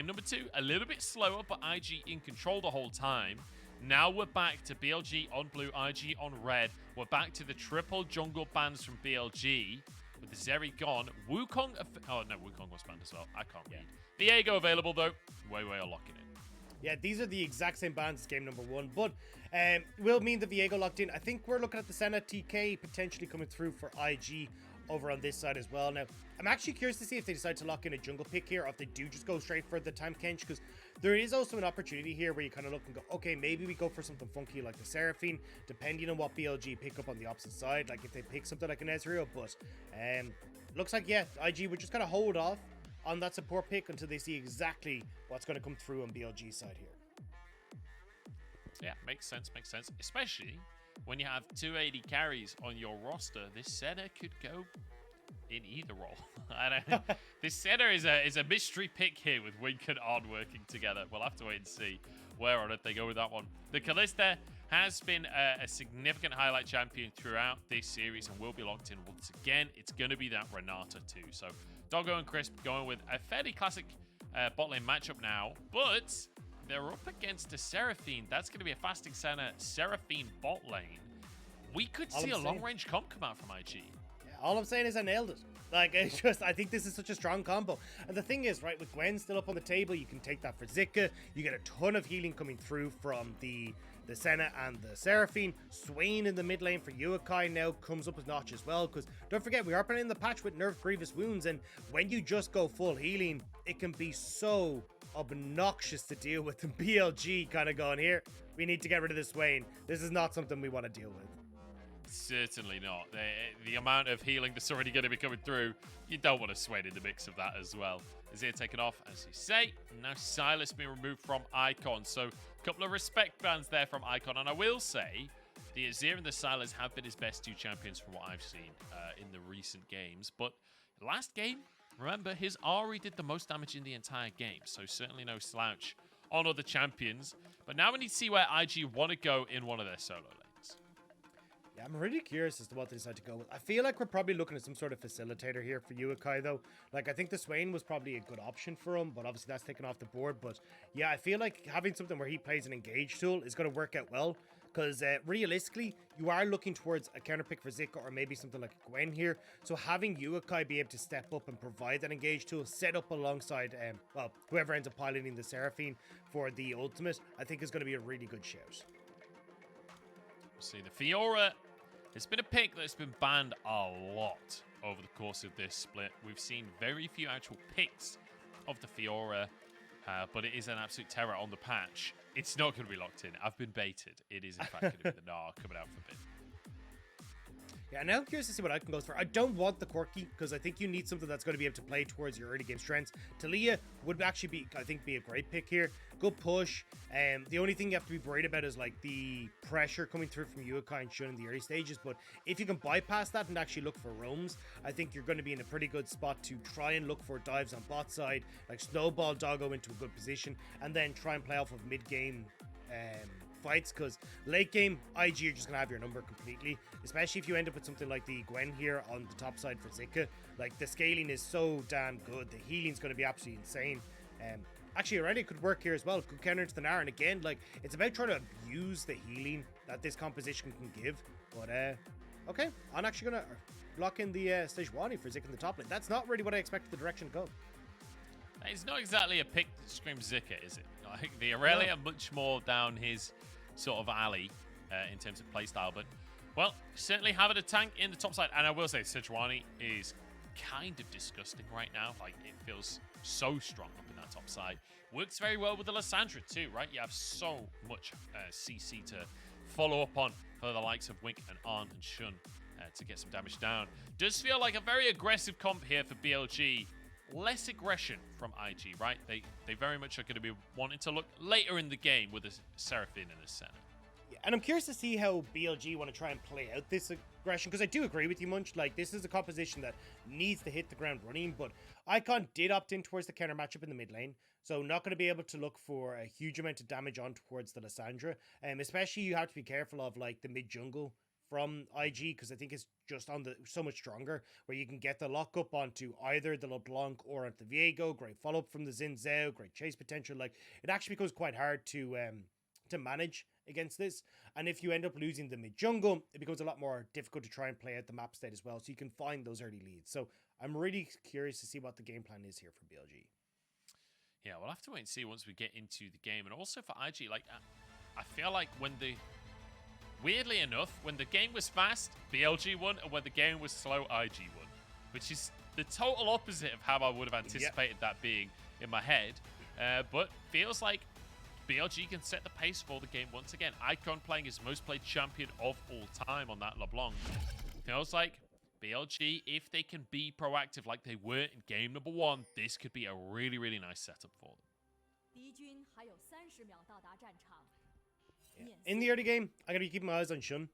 Game number 2, a little bit slower, but IG in control the whole time. Now we're back to BLG on blue, IG on red. We're back to the triple jungle bans from BLG. With the Zeri gone. Wukong... Oh, no, Wukong was banned as well. I can't read. Viego available, though. WeiWei are locking in. Yeah, these are the exact same bans as game number 1, but will mean the Viego locked in. I think we're looking at the Senna TK potentially coming through for IG over on this side as well. Now, I'm actually curious to see if they decide to lock in a jungle pick here, or if they do just go straight for the Time Kench, because there is also an opportunity here where you kind of look and go, okay, maybe we go for something funky like the Seraphine, depending on what BLG pick up on the opposite side, like if they pick something like an Ezreal, but looks like, yeah, IG would just kind of hold off on that support pick until they see exactly what's going to come through on BLG's side here. Yeah, makes sense, especially when you have 2 AD carries on your roster. This Senna could go in either role. I don't know. This Senna is a mystery pick here with Wink and On working together. We'll have to wait and see where on it they go with that one. The Kalista has been a significant highlight champion throughout this series and will be locked in once again. It's going to be that Renata too. So Doggo and Crisp going with a fairly classic bot lane matchup now, but they're up against a Seraphine. That's going to be a fasting Senna Seraphine bot lane. We could see a long-range comp come out from IG. Yeah, all I'm saying is I nailed it. Like, it's just, I think this is such a strong combo. And the thing is, right, with Gwen still up on the table, you can take that for Zika. You get a ton of healing coming through from the Senna and the Seraphine. Swain in the mid lane for Yuekai now comes up a notch as well, because don't forget, we are playing the patch with nerfed grievous wounds, and when you just go full healing, it can be so obnoxious to deal with. And BLG kind of going, here, we need to get rid of this Swain. This is not something we want to deal with. Certainly not. The amount of healing that's already going to be coming through, you don't want to Swain in the mix of that as well. Azir taken off, as you say. Now Silas being removed from Icon. So a couple of respect bans there from Icon. And I will say, the Azir and the Silas have been his best 2 champions from what I've seen in the recent games. But last game, remember, his Ahri did the most damage in the entire game. So certainly no slouch on other champions. But now we need to see where IG want to go in one of their solo lanes. Yeah, I'm really curious as to what they decide to go with. I feel like we're probably looking at some sort of facilitator here for Yuekai, though. Like, I think the Swain was probably a good option for him, but obviously that's taken off the board. But yeah, I feel like having something where he plays an engage tool is going to work out well, because realistically, you are looking towards a counter pick for Zika or maybe something like Gwen here. So having Yuekai be able to step up and provide that engage tool, set up alongside, well, whoever ends up piloting the Seraphine for the ultimate, I think is going to be a really good shout. See, the Fiora, it's been a pick that's been banned a lot over the course of this split. We've seen very few actual picks of the Fiora, but it is an absolute terror on the patch. It's not going to be locked in. I've been baited. It is, in fact, going to be the Gnar coming out for a bit. Yeah, now I'm curious to see what I can go for. I don't want the quirky, because I think you need something that's going to be able to play towards your early game strengths. Talia would actually be, I think, be a great pick here. Good push. The only thing you have to be worried about is like the pressure coming through from Yuekai and Shun in the early stages. But if you can bypass that and actually look for roams, I think you're going to be in a pretty good spot to try and look for dives on bot side, like snowball Doggo into a good position, and then try and play off of mid game fights, because late game IG are just gonna have your number completely, especially if you end up with something like the Gwen here on the top side for Zika. Like, the scaling is so damn good, the healing's gonna be absolutely insane. Actually already could work here as well, could counter into the Gnar, and again, like, it's about trying to abuse the healing that this composition can give. But okay, I'm actually gonna block in the Sejuani for Zika in the top lane. That's not really what I expected the direction to go. It's not exactly a pick that screams Zika, is it? Like, the Aurelia much more down his sort of alley in terms of playstyle. But, well, certainly having a tank in the top side. And I will say, Sejuani is kind of disgusting right now. Like, it feels so strong up in that top side. Works very well with the Lissandra too, right? You have so much CC to follow up on for the likes of Wink and On and Shun to get some damage down. Does feel like a very aggressive comp here for BLG. Less aggression from IG, right? They very much are going to be wanting to look later in the game with a Seraphine and a Senna. Yeah, and I'm curious to see how BLG want to try and play out this aggression, because I do agree with you, Munch. Like, this is a composition that needs to hit the ground running, but Icon did opt in towards the counter matchup in the mid lane, so not going to be able to look for a huge amount of damage on towards the Lissandra. Especially, you have to be careful of, like, the mid jungle from IG because I think it's just on the so much stronger, where you can get the lock up onto either the LeBlanc or onto the Viego. Great follow up from the Xin Zhao, great chase potential. Like, it actually becomes quite hard to manage against this. And if you end up losing the mid jungle, it becomes a lot more difficult to try and play out the map state as well. So you can find those early leads. So I'm really curious to see what the game plan is here for BLG. Yeah, we'll have to wait and see once we get into the game. And also for IG, like, I feel like weirdly enough, when the game was fast, BLG won, and when the game was slow, IG won. Which is the total opposite of how I would have anticipated that being in my head. But feels like BLG can set the pace for the game once again. Icon playing his most played champion of all time on that LeBlanc. Feels like BLG, if they can be proactive like they were in game number 1, this could be a really, really nice setup for them. Yeah. In the early game, I'm going to be keeping my eyes on Xun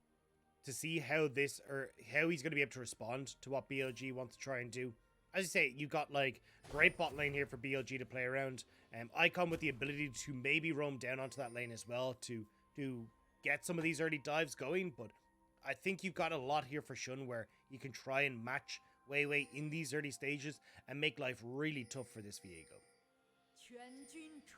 to see how he's going to be able to respond to what BLG wants to try and do. As you say, you've got like great bot lane here for BLG to play around. Icon with the ability to maybe roam down onto that lane as well to get some of these early dives going. But I think you've got a lot here for Xun where you can try and match WeiWei in these early stages and make life really tough for this Viego.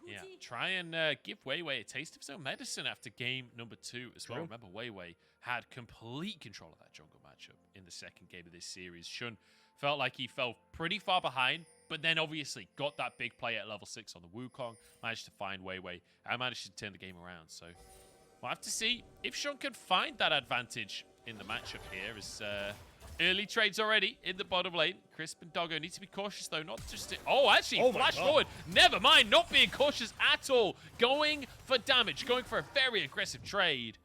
Yeah, try and give WeiWei a taste of his own medicine after game number 2 as well. Remember, WeiWei had complete control of that jungle matchup in the second game of this series. Xun felt like he fell pretty far behind, but then obviously got that big play at level 6 on the Wukong, managed to find WeiWei, and managed to turn the game around. So we'll have to see if Xun can find that advantage in the matchup here. As early trades already in the bottom lane. Crisp and Doggo need to be cautious, though. Not just to... Oh, actually, flash forward. Never mind. Not being cautious at all. Going for damage. Going for a very aggressive trade.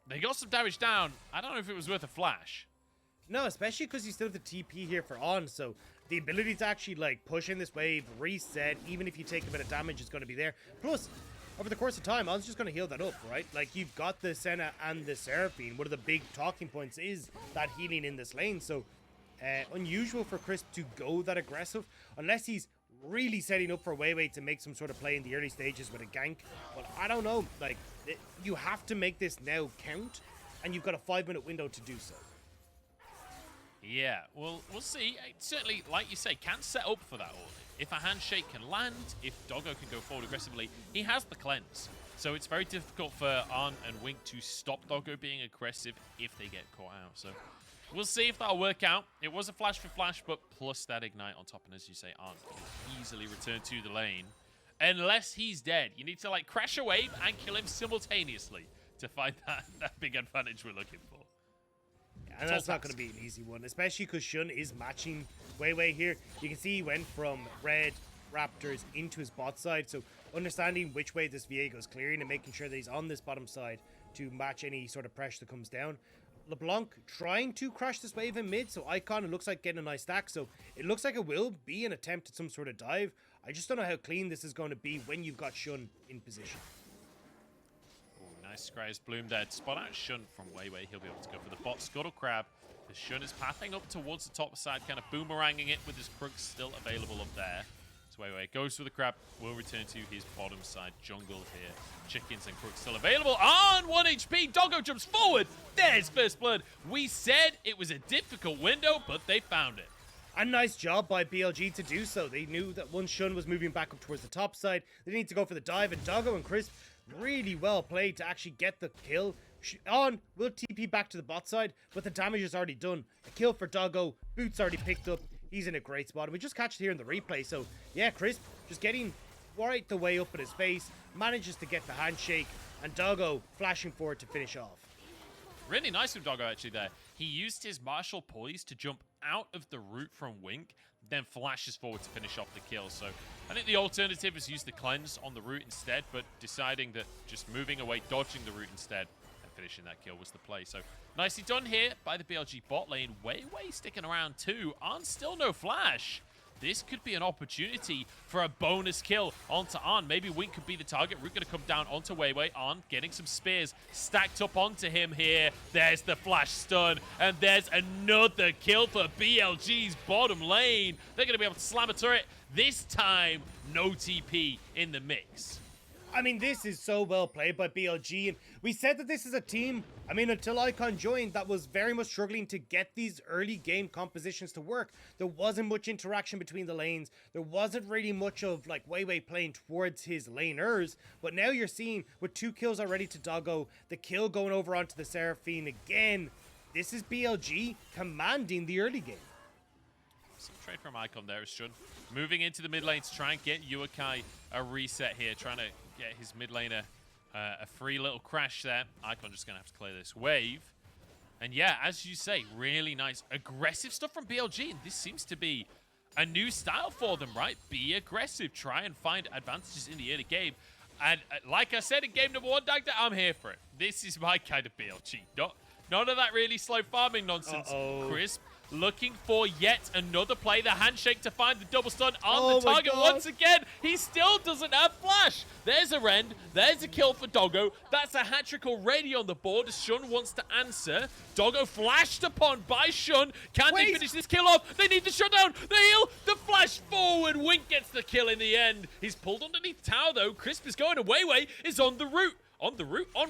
They got some damage down. I don't know if it was worth a flash. No, especially because you still have the TP here for On. So the ability to actually, like, push in this wave, reset, even if you take a bit of damage, is going to be there. Plus, over the course of time, On's just going to heal that up, right? Like, you've got the Senna and the Seraphine. One of the big talking points is that healing in this lane. So, unusual for Crisp to go that aggressive, unless he's really setting up for WeiWei to make some sort of play in the early stages with a gank. But I don't know. Like, you have to make this now count, and you've got a 5-minute window to do so. Yeah, well, we'll see. It certainly, like you say, can set up for that order. If a handshake can land, if Doggo can go forward aggressively, he has the cleanse. So it's very difficult for On and Wink to stop Doggo being aggressive if they get caught out. So we'll see if that'll work out. It was a flash for flash, but plus that ignite on top. And as you say, On can easily return to the lane. Unless he's dead. You need to, like, crash a wave and kill him simultaneously to find that big advantage we're looking for. And that's not going to be an easy one, especially because Xun is matching WeiWei here. You can see he went from red Raptors into his bot side, so understanding which way this Viego is clearing and making sure that he's on this bottom side to match any sort of pressure that comes down. LeBlanc trying to crash this wave in mid, so Icon, it looks like getting a nice stack, so it looks like it will be an attempt at some sort of dive. I just don't know how clean this is going to be when you've got Xun in position. Nice Scry's Bloom there to spot out Xun from WeiWei. He'll be able to go for the bot Scuttle Crab. The Xun is pathing up towards the top side, kind of boomeranging it with his crooks still available up there. So WeiWei goes for the crab, will return to his bottom side jungle here. Chickens and crooks still available. On 1 HP, Doggo jumps forward. There's first blood. We said it was a difficult window, but they found it. A nice job by BLG to do so. They knew that once Xun was moving back up towards the top side, they need to go for the dive, and Doggo and Crisp really well played to actually get the kill. On will TP back to the bot side, but the damage is already done. A kill for Doggo. Boots already picked up. He's in a great spot. We just catch it here in the replay. So, yeah, Crisp just getting right the way up in his face. Manages to get the handshake. And Doggo flashing forward to finish off. Really nice from Doggo, actually, there. He used his martial poise to jump out of the route from Wink, then flashes forward to finish off the kill. So I think the alternative is use the cleanse on the route instead, but deciding that just moving away, dodging the route instead, and finishing that kill was the play. So nicely done here by the BLG bot lane. WeiWei sticking around too. On still no flash. This could be an opportunity for a bonus kill onto On. Maybe Wink could be the target. Root going to come down onto WeiWei. On getting some spears stacked up onto him here. There's the flash stun. And there's another kill for BLG's bottom lane. They're going to be able to slam a turret. This time, no TP in the mix. I mean, this is so well played by BLG, and we said that this is a team, I mean, until Icon joined, that was very much struggling to get these early game compositions to work. There wasn't much interaction between the lanes. There wasn't really much of, like, WeiWei playing towards his laners, but now you're seeing, with 2 kills already to Doggo, the kill going over onto the Seraphine again, this is BLG commanding the early game. Some trade from Icon there is Shun. Moving into the mid lane to try and get Yuekai a reset here, trying to get his mid laner a free little crash there. Icon just going to have to clear this wave. And yeah, as you say, really nice aggressive stuff from BLG. And this seems to be a new style for them, right? Be aggressive. Try and find advantages in the early game. And like I said in game number 1, Dagda, I'm here for it. This is my kind of BLG. None of that really slow farming nonsense. Crisp looking for yet another play. The handshake to find the double stun on the target once again. He still doesn't have flash. There's a rend. There's a kill for Doggo. That's a hat trick already on the board as Shun wants to answer. Doggo flashed upon by Shun. Can they finish this kill off? They need the shutdown. The heal. The flash forward. Wink gets the kill in the end. He's pulled underneath tower though. Crisp is going away. WeiWei is on the route. En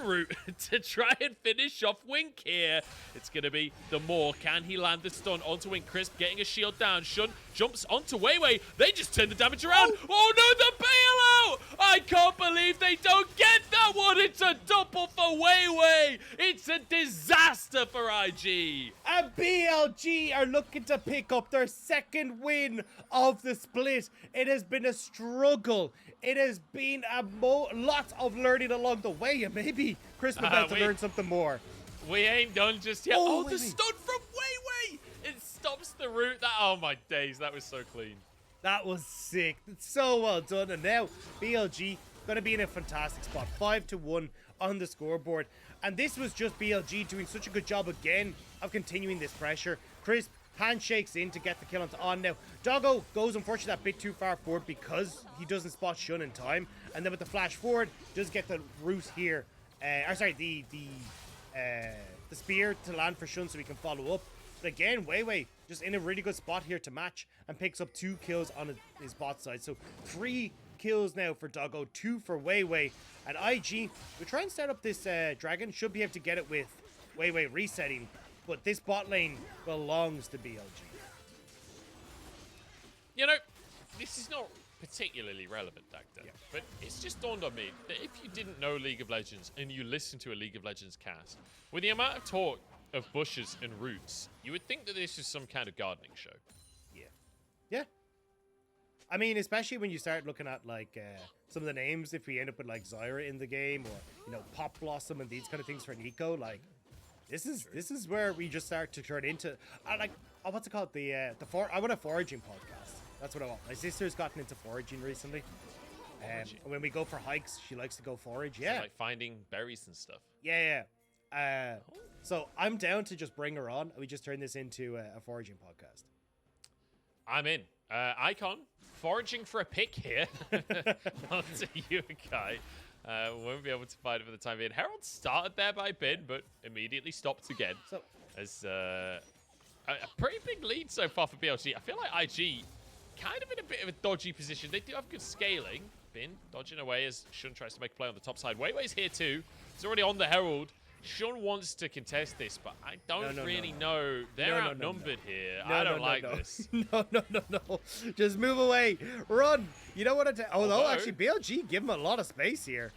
route to try and finish off Wink here. It's going to be the more. Can he land the stun onto Wink? Crisp getting a shield down. Shun jumps onto WeiWei. They just turn the damage around. Oh no, the bailout! I can't believe they don't get that one. It's a double for WeiWei. It's a disaster for IG. And BLG are looking to pick up their 2nd win of the split. It has been a struggle. It has been a lot of learning along the way, and maybe Chris about to learn something more. We ain't done just yet. Oh, the stun from WeiWei! It stops the route. Oh my days, that was so clean. That was sick. It's so well done. And now BLG going to be in a fantastic spot. 5-1 on the scoreboard. And this was just BLG doing such a good job again of continuing this pressure. Crisp handshakes in to get the kill on now. Doggo goes unfortunately that bit too far forward because he doesn't spot Shun in time. And then with the flash forward, does get the root here. The spear to land for Shun so he can follow up. But again, WeiWei just in a really good spot here to match and picks up 2 kills on his bot side. So 3 kills now for Doggo, 2 for WeiWei. And IG, we try and start up this dragon. Should be able to get it with WeiWei resetting. But this bot lane belongs to BLG. You know, this is not particularly relevant, Dagda, but it's just dawned on me that if you didn't know League of Legends and you listened to a League of Legends cast, with the amount of talk of bushes and roots, you would think that this is some kind of gardening show. Yeah. I mean, especially when you start looking at like some of the names, if we end up with like Zyra in the game or, you know, Pop Blossom and these kind of things for Nico, like this is where we just start to turn into what's it called? I want a foraging podcast. That's what I want. My sister's gotten into foraging recently. When we go for hikes, she likes to go forage. So like finding berries and stuff. Yeah. So I'm down to just bring her on and we just turn this into a foraging podcast. I'm in. Icon, foraging for a pick here. Onto Yuekai. Won't be able to find it for the time being. Herald started there by Bin, but immediately stopped again. So, as a pretty big lead so far for BLG. I feel like IG kind of in a bit of a dodgy position. They do have good scaling. Bin dodging away as Shun tries to make a play on the top side. WeiWei's here too. He's already on the Herald. Shun wants to contest this, but I don't really know. They're outnumbered here. I don't like this. No. Just move away. Run. You know what I tell? Oh, no, actually, BLG give him a lot of space here.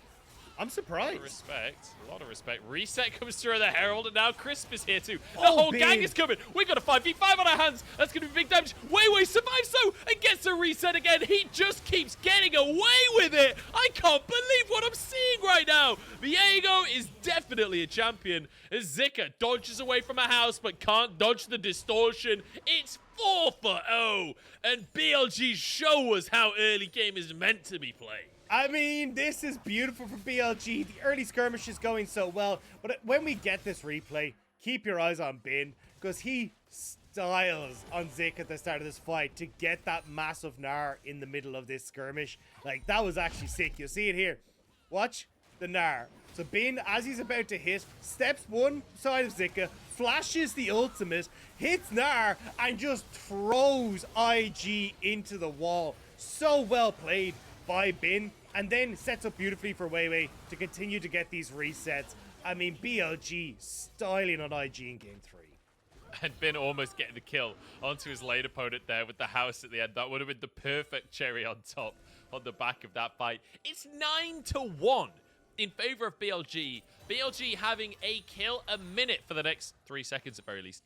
I'm surprised. A lot of respect. Reset comes through the Herald, and now Crisp is here too. The whole gang is coming. We got a 5v5 on our hands. That's going to be big damage. WeiWei survives though and gets a reset again. He just keeps getting away with it. I can't believe what I'm seeing right now. Viego is definitely a champion as Zika dodges away from a house but can't dodge the distortion. It's 4-0, and BLG show us how early game is meant to be played. I mean, this is beautiful for BLG. The early skirmish is going so well. But when we get this replay, keep your eyes on Bin, because he styles on Zika at the start of this fight to get that massive Gnar in the middle of this skirmish. Like, that was actually sick. You'll see it here. Watch the Gnar. So Bin, as he's about to hit, steps one side of Zika, flashes the ultimate, hits Gnar, and just throws IG into the wall. So well played by Bin. and then sets up beautifully for WeiWei to continue to get these resets. I mean, BLG styling on IG in game 3. And Bin almost getting the kill onto his late opponent there with the house at the end. That would have been the perfect cherry on top on the back of that fight. It's 9-1 in favor of BLG. BLG having a kill a minute for the next 3 seconds at very least.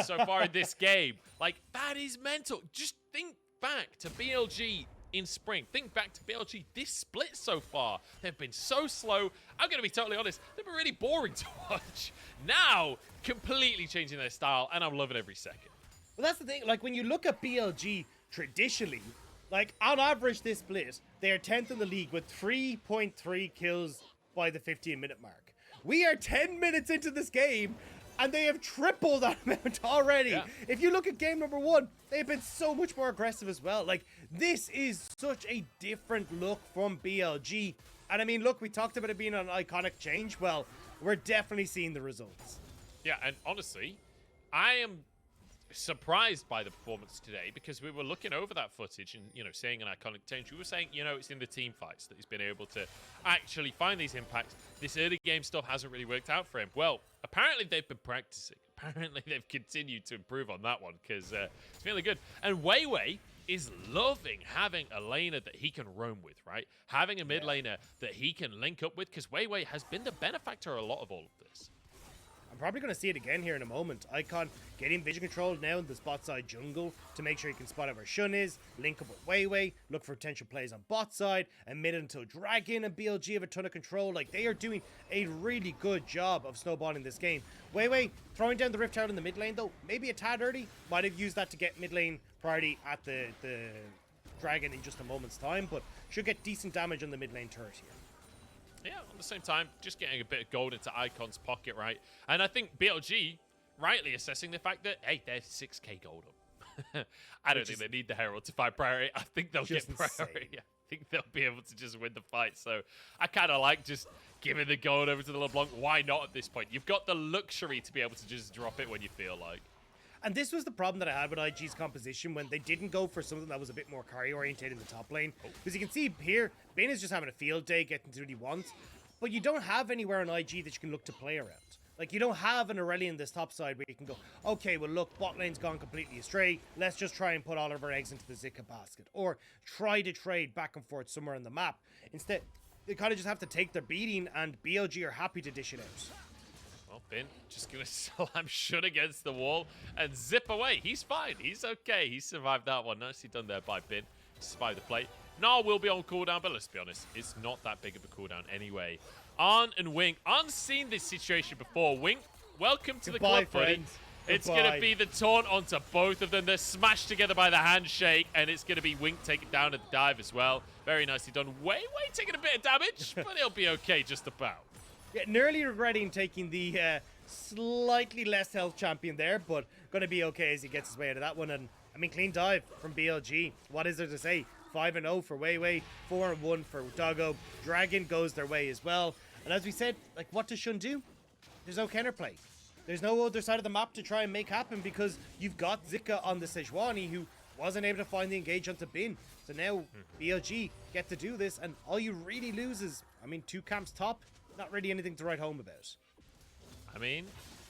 So far in this game. Like, that is mental. Just think back to BLG in spring. Think back to BLG this split so far. They've been so slow. I'm going to be totally honest. They've been really boring to watch. Now, completely changing their style, and I'm loving every second. Well, that's the thing. Like, when you look at BLG traditionally, like, on average this split, they are 10th in the league with 3.3 kills by the 15-minute mark. We are 10 minutes into this game, and they have tripled that amount already. Yeah. If you look at game number 1, they've been so much more aggressive as well. Like, this is such a different look from BLG. And I mean, look, we talked about it being an iconic change. Well, we're definitely seeing the results. Yeah, and honestly, I am surprised by the performance today because we were looking over that footage and, you know, saying an iconic change. We were saying, you know, it's in the team fights that he's been able to actually find these impacts. This early game stuff hasn't really worked out for him. Well, apparently they've been practicing. Apparently they've continued to improve on that one because it's feeling good. And WeiWei is loving having a laner that he can roam with, right? Having a mid laner that he can link up with because WeiWei has been the benefactor a lot of all of this. I'm probably going to see it again here in a moment. Icon getting vision control now in the spot side jungle to make sure he can spot out where Xun is, link up with WeiWei, look for potential plays on bot side, and mid until Dragon and BLG have a ton of control. Like, they are doing a really good job of snowballing this game. WeiWei throwing down the Rift Tower in the mid lane though, maybe a tad early. Might have used that to get mid lane priority at the Dragon in just a moment's time, but should get decent damage on the mid lane turret here. Yeah, at the same time, just getting a bit of gold into Icon's pocket, right? And I think BLG rightly assessing the fact that, hey, they're 6k gold up. I don't think they need the Herald to fight priority. I think they'll get priority. I think they'll be able to just win the fight. So I kind of like just giving the gold over to the LeBlanc. Why not at this point? You've got the luxury to be able to just drop it when you feel like. And this was the problem that I had with IG's composition when they didn't go for something that was a bit more carry-oriented in the top lane. Because you can see here, Bane is just having a field day, getting through what he wants. But you don't have anywhere on IG that you can look to play around. Like, you don't have an Aurelion this top side where you can go, okay, well, look, bot lane's gone completely astray. Let's just try and put all of our eggs into the Zika basket. Or try to trade back and forth somewhere on the map. Instead, they kind of just have to take their beating, and BLG are happy to dish it out. Well, Bin just going to slam Xun against the wall and zip away. He's fine. He's okay. He survived that one. Nicely done there by Bin. Survived the play. Gnar will be on cooldown, but let's be honest, it's not that big of a cooldown anyway. Arn and Wink, Arn's seen this situation before. Wink, welcome to the club, buddy. It's going to be the taunt onto both of them. They're smashed together by the handshake, and it's going to be Wink taken down at the dive as well. Very nicely done. WeiWei taking a bit of damage, but he'll be okay just about. Yeah, nearly regretting taking the slightly less health champion there, but going to be okay as he gets his way out of that one. And I mean, clean dive from BLG. What is there to say? 5-0 for WeiWei, 4-1 for Doggo. Dragon goes their way as well. And as we said, like, what does Xun do? There's no counterplay. There's no other side of the map to try and make happen because you've got Zika on the Sejuani who wasn't able to find the engage onto Bin. So now BLG get to do this, and all you really lose is, I mean, 2 camps top. Not really anything to write home about. I mean,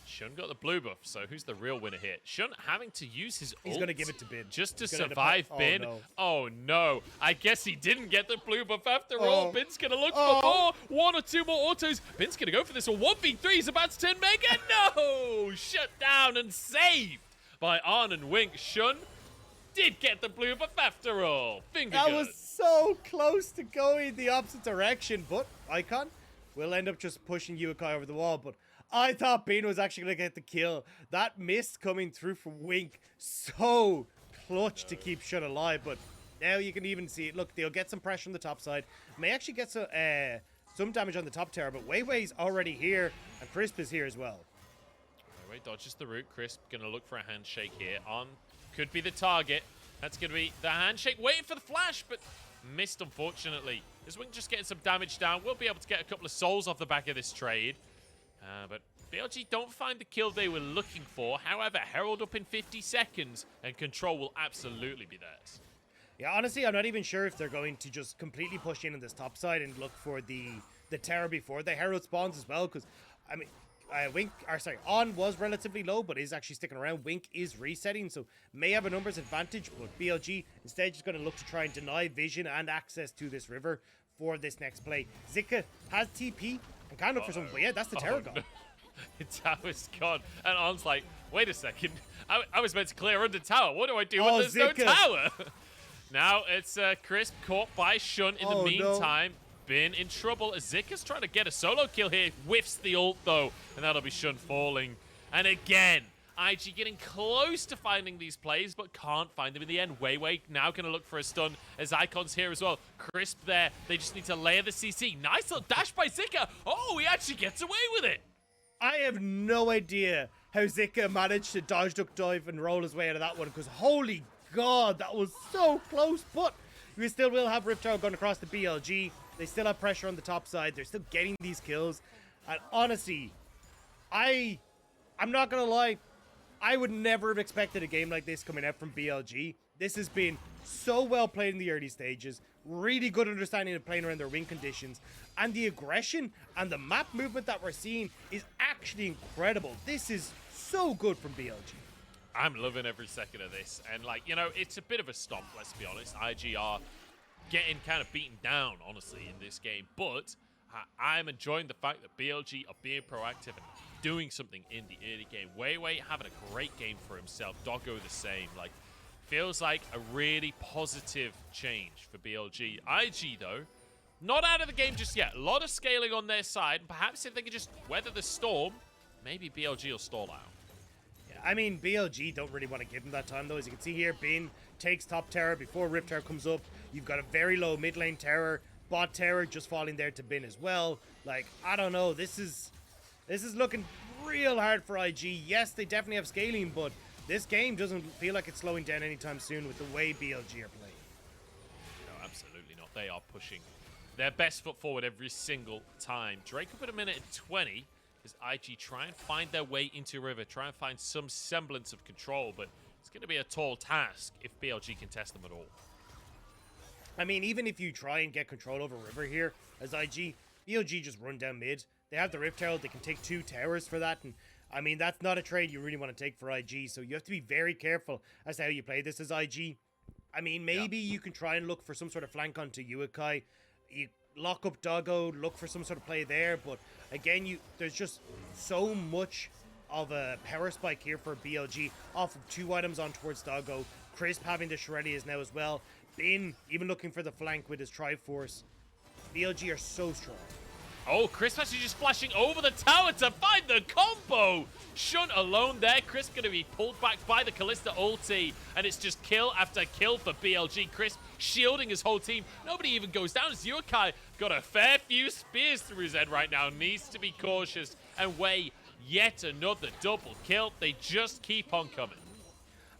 Xun got the blue buff, so who's the real winner here? Xun having to use his ult. He's going to give it to Bin. Just to survive Bin. Oh, no. I guess he didn't get the blue buff after all. Bin's going to look for more. 1 or 2 more autos. Bin's going to go for this. A 1v3. He's about to turn mega. No! Shut down and saved by Arn and Wink. Xun did get the blue buff after all. Finger That good. was so close to going the opposite direction, but Icon will end up just pushing Yuekai over the wall, but I thought Bean was actually going to get the kill. That mist coming through from Wink, so clutch to keep Xun alive, but now you can even see it. Look, they'll get some pressure on the top side. May actually get some damage on the top tower, but WeiWei's already here, and Crisp is here as well. WeiWei dodges the route. Crisp going to look for a handshake here. On could be the target. That's going to be the handshake. Waiting for the flash, but missed, unfortunately. As Wink just getting some damage down, we'll be able to get a couple of souls off the back of this trade. But BLG don't find the kill they were looking for. However, Herald up in 50 seconds, and control will absolutely be theirs. Yeah, honestly, I'm not even sure if they're going to just completely push in on this top side and look for the tower before the Herald spawns as well, because, I mean, On was relatively low, but is actually sticking around. Wink is resetting, so may have a numbers advantage, but BLG instead is going to look to try and deny vision and access to this river for this next play. Zika has TP and kind of for some, but yeah, that's the tower gone. No. The tower's gone, and On's like, wait a second, I was meant to clear under tower. What do I do when there's Zika. no tower? Now it's Crisp caught by Shun in the meantime. No. Been in trouble as Zika's trying to get a solo kill here. Whiffs the ult though, and that'll be Shun falling. And again, IG getting close to finding these plays, but can't find them in the end. WeiWei now going to look for a stun as Icon's here as well. Crisp there. They just need to layer the CC. Nice little dash by Zika. Oh, he actually gets away with it. I have no idea how Zika managed to dodge, duck, dive, and roll his way out of that one, because holy god, that was so close. But we still will have Rift Tower going across the BLG. They still have pressure on the top side. They're still getting these kills. And honestly, I'm not going to lie, I would never have expected a game like this coming out from BLG. This has been so well played in the early stages. Really good understanding of playing around their win conditions. And the aggression and the map movement that we're seeing is actually incredible. This is so good from BLG. I'm loving every second of this. And, like, you know, it's a bit of a stomp, let's be honest. IG are getting kind of beaten down, honestly, in this game. But I'm enjoying the fact that BLG are being proactive and doing something in the early game. WeiWei having a great game for himself. Doggo the same. Like, feels like a really positive change for BLG. IG, though, not out of the game just yet. A lot of scaling on their side. Perhaps if they can just weather the storm, maybe BLG will stall out. Yeah, I mean, BLG don't really want to give him that time, though. As you can see here, Bin takes top tower before Rift Tower comes up. You've got a very low mid lane tower. Bot tower just falling there to Bin as well. Like, I don't know. This is looking real hard for IG. Yes, they definitely have scaling, but this game doesn't feel like it's slowing down anytime soon with the way BLG are playing. No, absolutely not. They are pushing their best foot forward every single time. Drake up at a minute and 20 as IG try and find their way into River, try and find some semblance of control, but it's going to be a tall task if BLG can test them at all. I mean, even if you try and get control over River here as IG, BLG just run down mid. They have the Rift Tower. They can take 2 towers for that, and I mean, that's not a trade you really want to take for IG, so you have to be very careful as to how you play this as IG. I mean, maybe you can try and look for some sort of flank onto Yuekai. You lock up Doggo, look for some sort of play there, but again, there's just so much of a power spike here for BLG off of 2 items on towards Doggo. Crisp having the Shreddias now as well. Bin even looking for the flank with his Triforce. BLG are so strong. Oh, Crisp actually just flashing over the tower to find the combo. Shun alone there. Crisp going to be pulled back by the Kalista ulti. And it's just kill after kill for BLG. Crisp shielding his whole team. Nobody even goes down as Yuekai got a fair few spears through his head right now. Needs to be cautious. And Wei, yet another double kill. They just keep on coming.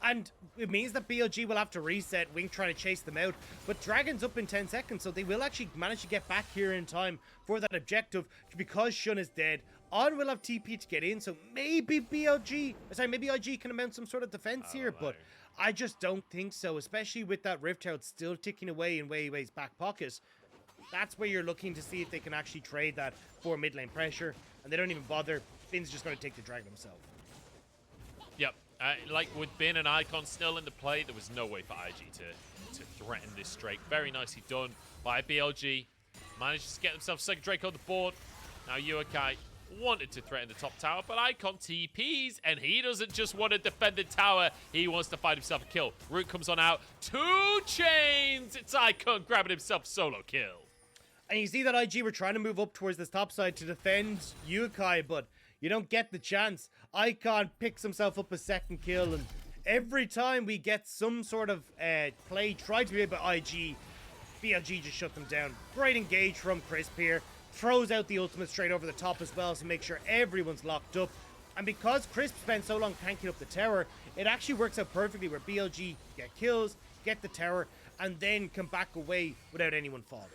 And it means that BLG will have to reset, Wing trying to chase them out. But Dragon's up in 10 seconds, so they will actually manage to get back here in time for that objective because Shun is dead. On will have TP to get in, so maybe maybe IG can mount some sort of defense here, but I just don't think so, especially with that Rift Tower still ticking away in WeiWei's back pocket. That's where you're looking to see if they can actually trade that for mid lane pressure, and they don't even bother. Finn's just going to take the Dragon himself. Yep. Like with Bin and Icon still in the play, there was no way for IG to threaten this Drake. Very nicely done by BLG. Manages to get themselves second Drake on the board. Now Yuekai wanted to threaten the top tower, but Icon TPs, and he doesn't just want to defend the tower. He wants to find himself a kill. Root comes on out. 2 chains. It's Icon grabbing himself a solo kill. And you see that IG were trying to move up towards this top side to defend Yuekai, but you don't get the chance. Icon picks himself up a second kill, and every time we get some sort of play tried to be made by IG, BLG just shut them down. Great engage from Crisp here. Throws out the ultimate straight over the top as well to make sure everyone's locked up. And because Crisp spent so long tanking up the tower, it actually works out perfectly where BLG get kills, get the tower, and then come back away without anyone falling.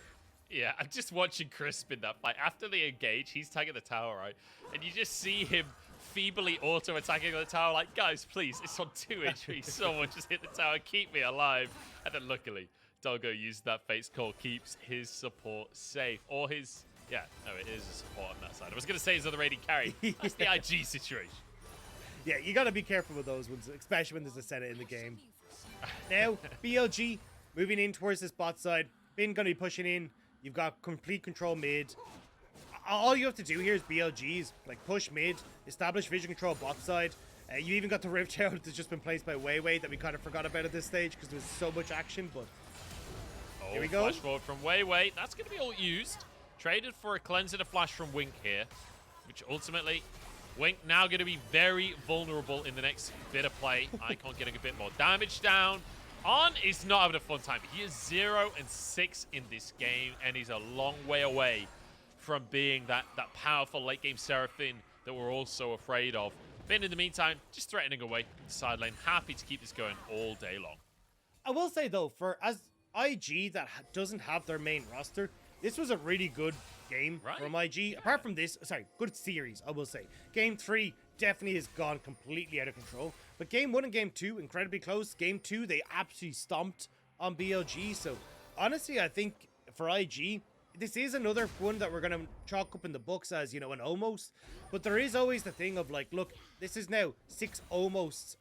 Yeah, I'm just watching Crisp in that fight. After they engage, he's tagging the tower, right? And you just see him feebly auto-attacking on the tower, like, guys, please, it's on 2 HP. Someone just hit the tower, keep me alive. And then luckily, Doggo used that Fate's Call, keeps his support safe. Or his, yeah, no, it is a support on that side. I was going to say his other AD carry. That's the IG situation. Yeah, you got to be careful with those ones, especially when there's a Senna in the game. Now, BLG moving in towards this bot side. Bin going to be pushing in. You've got complete control mid. All you have to do here is BLGs, like push mid, establish vision control bot side. You even got the Rift Out that's just been placed by WeiWei that we kind of forgot about at this stage because there was so much action, but here we go. Flash forward from WeiWei. That's going to be all used. Traded for a cleanse and a flash from Wink here, which ultimately, Wink now going to be very vulnerable in the next bit of play. Icon getting a bit more damage down. On is not having a fun time. He is 0-6 in this game, and he's a long way away from being that powerful late game Seraphine that we're all so afraid of. Finn, in the meantime, just threatening away in the side lane. Happy to keep this going all day long. I will say, though, for as IG that doesn't have their main roster, this was a really good game from IG. Apart from this, sorry, good series, I will say. Game 3 definitely has gone completely out of control. But Game 1 and Game 2, incredibly close. Game 2, they absolutely stomped on BLG. So, honestly, I think for IG, this is another one that we're going to chalk up in the books as, you know, an almost. But there is always the thing of, like, look, this is now 6 almosts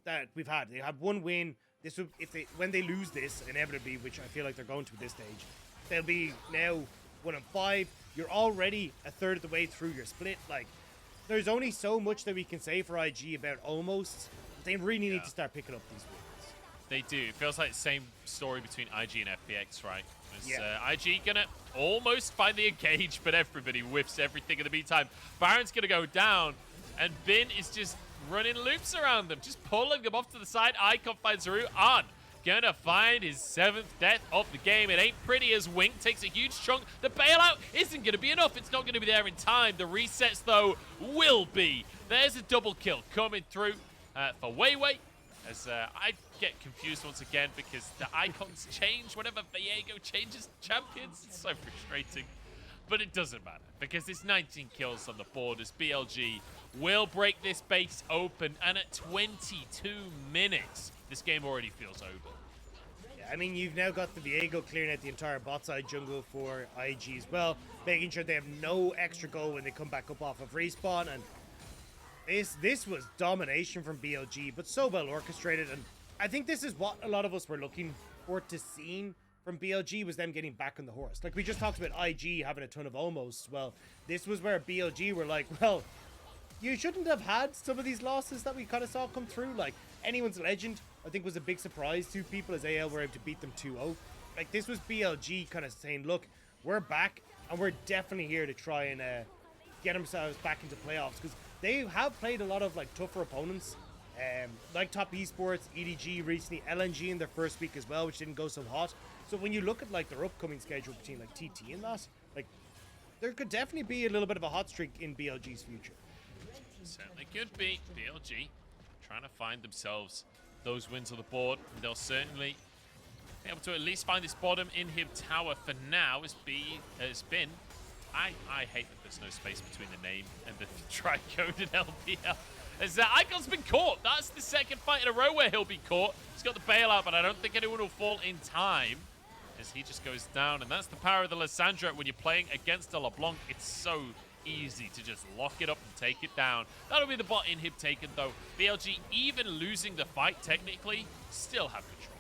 that we've had. They had 1 win. This would, when they lose this, inevitably, which I feel like they're going to at this stage, they'll be now 1-5. You're already a third of the way through your split. Like, there's only so much that we can say for IG about almost. They really need to start picking up these wins. They do. It feels like the same story between IG and FPX, right? IG gonna almost find the engage, but everybody whiffs everything in the meantime. Baron's gonna go down, and Bin is just running loops around them, just pulling them off to the side. Icon finds through. On gonna find his 7th death of the game. It ain't pretty as Wink takes a huge chunk. The bailout isn't gonna be enough. It's not gonna be there in time. The resets, though, will be. There's a double kill coming through for WeiWei. As I get confused once again because the icons change whenever Viego changes champions. It's so frustrating. But it doesn't matter because it's 19 kills on the board as BLG will break this base open. And at 22 minutes, this game already feels over. Yeah, I mean, you've now got the Viego clearing out the entire bot side jungle for IG as well, making sure they have no extra goal when they come back up off of respawn. And this was domination from BLG, but so well orchestrated, and I think this is what a lot of us were looking forward to seeing from BLG, was them getting back on the horse. Like we just talked about IG having a ton of almosts. Well, this was where BLG were like, well, you shouldn't have had some of these losses that we kind of saw come through. Like Anyone's Legend, I think, was a big surprise to people as AL were able to beat them 2-0. Like this was BLG kind of saying, look, we're back, and we're definitely here to try and get themselves back into playoffs, because they have played a lot of like tougher opponents, like Top Esports, EDG recently, LNG in their first week as well, which didn't go so hot. So when you look at like their upcoming schedule between like TT and that, like there could definitely be a little bit of a hot streak in BLG's future. Certainly could be. BLG trying to find themselves those wins on the board. They'll certainly be able to at least find this bottom inhib tower for now. Has been. I hate that there's no space between the name and the tri-coded LPL. As Icon's been caught. That's the second fight in a row where he'll be caught. He's got the bailout, but I don't think anyone will fall in time as he just goes down. And that's the power of the Lissandra. When you're playing against a LeBlanc, it's so easy to just lock it up and take it down. That'll be the bot inhib taken, though. BLG, even losing the fight technically, still have control.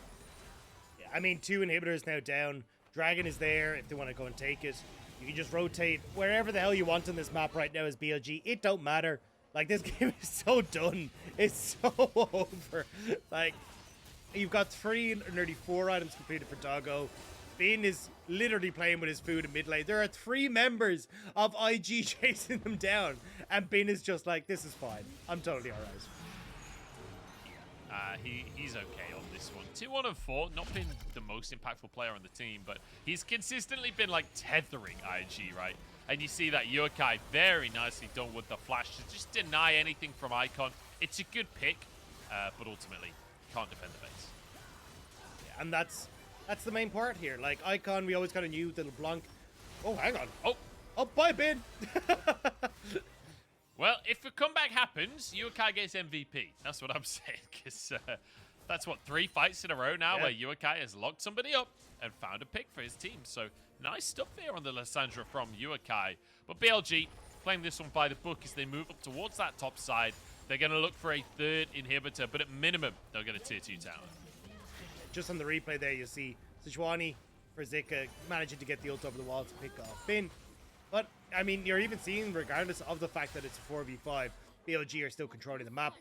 Yeah, I mean, 2 inhibitors now down. Dragon is there if they want to go and take it. You can just rotate wherever the hell you want on this map right now as BLG. It don't matter. Like, this game is so done. It's so over. Like, you've got 3, nearly 4 items completed for Doggo. Bin is literally playing with his food in mid lane. There are 3 members of IG chasing them down. And Bin is just like, this is fine. I'm totally alright. He's okay on this one. 2-1 and 4, not been the most impactful player on the team, but he's consistently been like tethering IG, right? And you see that Yuekai very nicely done with the flash to just deny anything from Icon. It's a good pick, but ultimately can't defend the base. Yeah, and that's the main part here. Like Icon, we always kind of knew that LeBlanc. Oh, hang on. Oh, bye, Bin. Well, if a comeback happens, Yuekai gets MVP. That's what I'm saying. Because that's what, 3 fights in a row now where Yuekai has locked somebody up and found a pick for his team. So nice stuff there on the Lissandra from Yuekai. But BLG playing this one by the book as they move up towards that top side. They're going to look for a 3rd inhibitor, but at minimum, they'll get a tier 2 tower. Just on the replay there, you see Sejuani for Zika managing to get the ult over the wall to pick off Finn. But, I mean, you're even seeing, regardless of the fact that it's a 4v5, BLG are still controlling the map.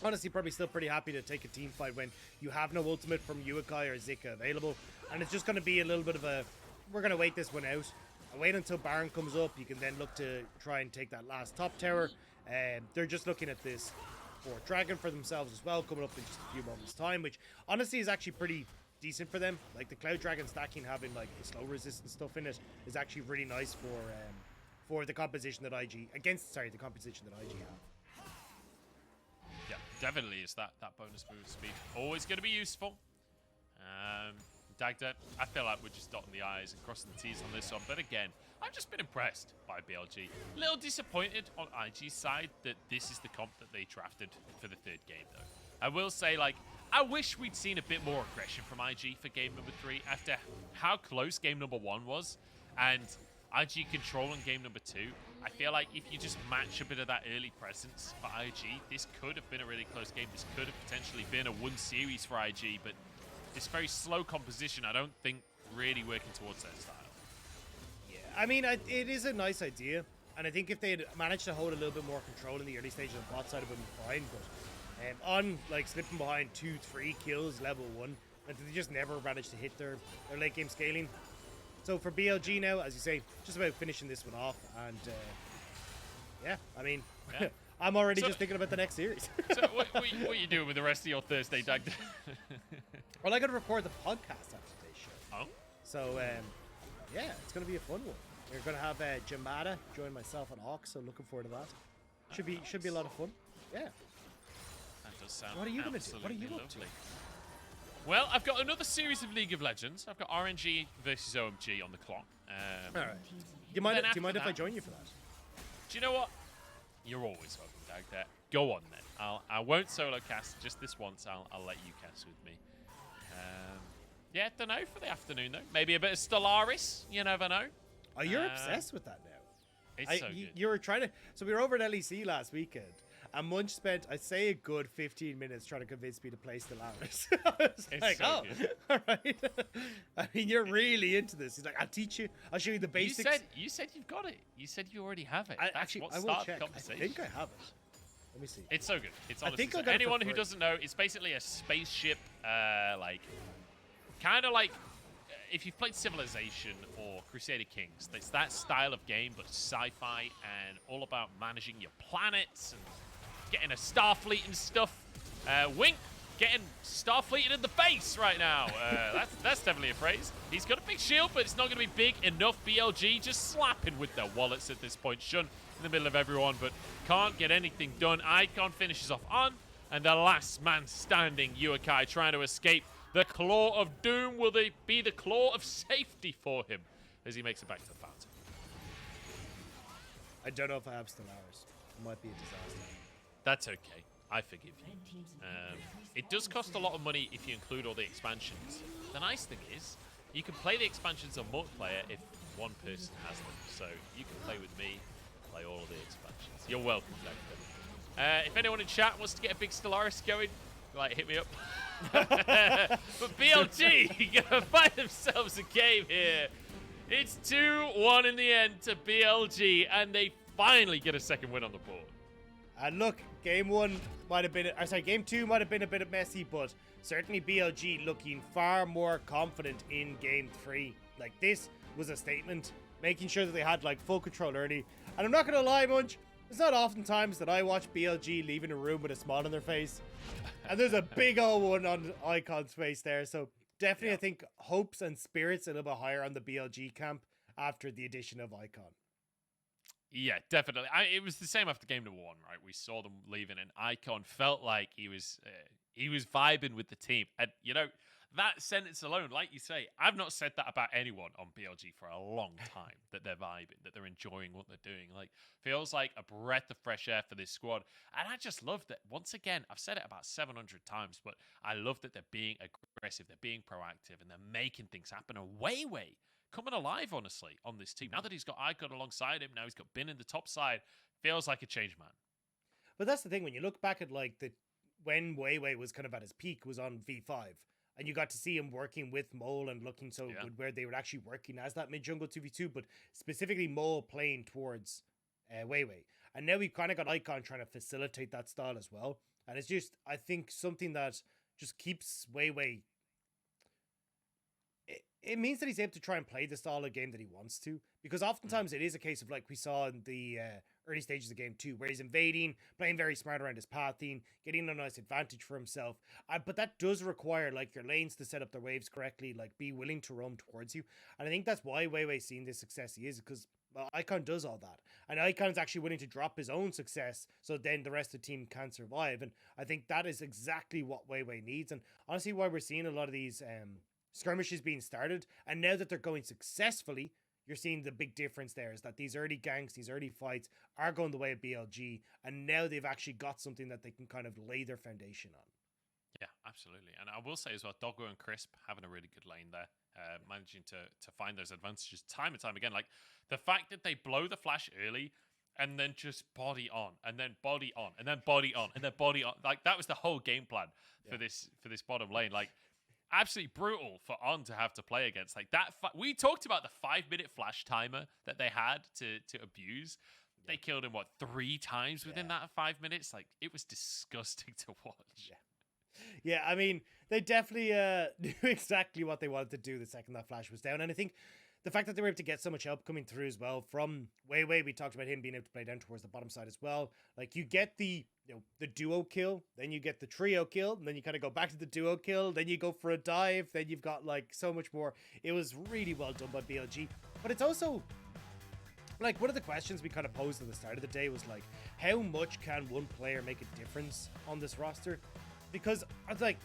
Honestly, probably still pretty happy to take a team fight when you have no ultimate from Yuekai or Zika available. And it's just going to be a little bit of a, we're going to wait this one out. And wait until Baron comes up. You can then look to try and take that last top tower. They're just looking at this 4th dragon for themselves as well, coming up in just a few moments' time, which honestly is actually pretty decent for them. Like the Cloud Dragon stacking, having like the slow resistance stuff in it, is actually really nice for the composition that IG the composition that IG have. Yeah, definitely is that bonus move speed always going to be useful. Dagda, I feel like we're just dotting the I's and crossing the T's on this one, but again, I've just been impressed by BLG. A little disappointed on IG's side that this is the comp that they drafted for the 3rd game, though. I will say, like, I wish we'd seen a bit more aggression from IG for game number 3 after how close game number 1 was, and IG control in game number 2. I feel like if you just match a bit of that early presence for IG, this could have been a really close game. This could have potentially been a 1 series for IG, but this very slow composition, I don't think really working towards their style. Yeah, I mean, it is a nice idea, and I think if they had managed to hold a little bit more control in the early stages of the bot side, it would have been fine. But on like slipping behind 2-3 kills level 1, and they just never managed to hit their late game scaling. So for BLG now, as you say, just about finishing this one off, and yeah, I mean, I'm already just thinking about the next series. So what are you doing with the rest of your Thursday, Dagda? Well, I got to record the podcast after today's show. Oh. So, yeah, it's going to be a fun one. We're going to have Jamada join myself and Ox, so looking forward to that. Should be a lot of fun. Yeah. That does sound What are you going to do? What are you up to? Well, I've got another series of League of Legends. I've got RNG versus OMG on the clock. All right. Do you mind if I join you for that? Do you know what? You're always welcome, Dagda. Go on then. I won't solo cast just this once. I'll let you cast with me. Yeah, don't know for the afternoon though. Maybe a bit of Stellaris. You never know. Oh, you're obsessed with that now. It's so good. You were trying to. So we were over at LEC last weekend, and Munch spent, I'd say, a good 15 minutes trying to convince me to play Stellaris. I was like, so good. All right. I mean, you're really into this. He's like, I'll teach you. I'll show you the basics. You said you've got it. You said you already have it. Actually, what I will started check. the conversation. I think I have it. Let me see. It's so good. It's honestly I anyone who doesn't know, it's basically a spaceship, like, kind of like if you've played Civilization or Crusader Kings. It's that style of game, but sci-fi and all about managing your planets and getting a Starfleet and stuff. Wink, getting Starfleeted in the face right now. That's definitely a phrase. He's got a big shield, but it's not going to be big enough. BLG just slapping with their wallets at this point. Shun in the middle of everyone, but can't get anything done. Icon finishes off on, and the last man standing, Yuekai, trying to escape the claw of doom. Will they be the claw of safety for him as he makes it back to the fountain? I don't know if I have Stellaris. It might be a disaster. That's okay. I forgive you. It does cost a lot of money if you include all the expansions. The nice thing is, you can play the expansions on multiplayer if one person has them. So you can play with me, play all of the expansions. You're welcome, Dagda. If anyone in chat wants to get a big Stellaris going, like, hit me up. But BLG gonna find themselves a game here. It's 2-1 in the end to BLG, and they finally get a second win on the board. And look, game 2 might have been a bit messy, but certainly BLG looking far more confident in game 3. Like, this was a statement, making sure that they had like full control early. And I'm not gonna lie, Munch, it's not oftentimes that I watch BLG leaving a room with a smile on their face. And there's a big old one on Icon's face there. So definitely, I think hopes and spirits a little bit higher on the BLG camp after the addition of Icon. Yeah, definitely. It was the same after game number 1, right? We saw them leaving, and Icon felt like he was vibing with the team. And, you know, that sentence alone, like you say, I've not said that about anyone on BLG for a long time, that they're vibing, that they're enjoying what they're doing. Like, feels like a breath of fresh air for this squad. And I just love that, once again, I've said it about 700 times, but I love that they're being aggressive, they're being proactive, and they're making things happen. And WeiWei coming alive, honestly, on this team. Now that he's got Icon alongside him, now he's got Bin in the top side, feels like a changed man. But that's the thing, when you look back at like when WeiWei was kind of at his peak was on V5, and you got to see him working with Mole and looking so good, where they were actually working as that mid jungle 2v2, but specifically Mole playing towards WeiWei. And now we've kind of got Icon trying to facilitate that style as well. And it's just, I think, something that just keeps WeiWei. It means that he's able to try and play the style of game that he wants to, because oftentimes it is a case of, like we saw in the early stages of game 2, where he's invading, playing very smart around his pathing, getting a nice advantage for himself. But that does require like your lanes to set up their waves correctly, like be willing to roam towards you. And I think that's why WeiWei's seeing the success he is, because Icon does all that. And Icon's actually willing to drop his own success so then the rest of the team can survive. And I think that is exactly what WeiWei needs. And honestly, why we're seeing a lot of these skirmishes being started, and now that they're going successfully, you're seeing the big difference there is that these early ganks, these early fights are going the way of BLG, and now they've actually got something that they can kind of lay their foundation on. Yeah, absolutely. And I will say as well, Doggo and Crisp having a really good lane there, managing to find those advantages time and time again. Like, the fact that they blow the flash early and then just body on, and then body on, and then body on, and then body on. Like, that was the whole game plan for this bottom lane. Like, absolutely brutal for On to have to play against. Like that, we talked about the 5-minute flash timer that they had to abuse. Yeah. They killed him 3 times within that 5 minutes. Like, it was disgusting to watch. Yeah, I mean, they definitely knew exactly what they wanted to do the second that flash was down, and I think the fact that they were able to get so much help coming through as well from WeiWei, we talked about him being able to play down towards the bottom side as well. Like, you get the duo kill, then you get the trio kill, and then you kind of go back to the duo kill, then you go for a dive, then you've got like so much more. It was really well done by BLG. But it's also like, one of the questions we kind of posed at the start of the day was like, how much can one player make a difference on this roster? Because I was like,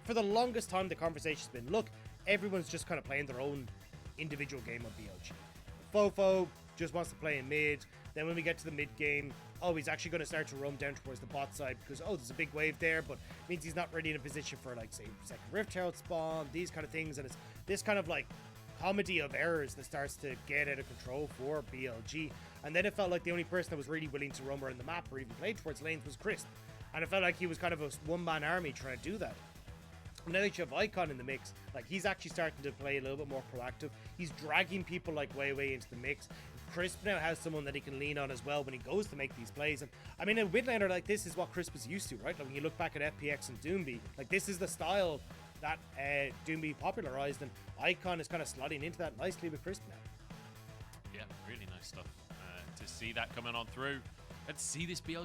for the longest time the conversation's been, look, everyone's just kind of playing their own individual game of BLG. Fofo just wants to play in mid. Then when we get to the mid game, oh, he's actually going to start to roam down towards the bot side because, oh, there's a big wave there, but it means he's not really in a position for, like, say, second Rift Herald spawn, these kind of things. And it's this kind of, like, comedy of errors that starts to get out of control for BLG. And then it felt like the only person that was really willing to roam around the map or even play towards lanes was Crisp. And it felt like he was kind of a one-man army trying to do that. Now that you have Icon in the mix, like, he's actually starting to play a little bit more proactive. He's dragging people like WeiWei into the mix. Crisp now has someone that he can lean on as well when he goes to make these plays. And I mean, a mid laner like this is what Crisp is used to, right? Like, when you look back at FPX and Doomby, like, this is the style that Doomby popularized, and Icon is kind of slotting into that nicely with Crisp now. Yeah, really nice stuff. To see that coming on through, and to see this BLG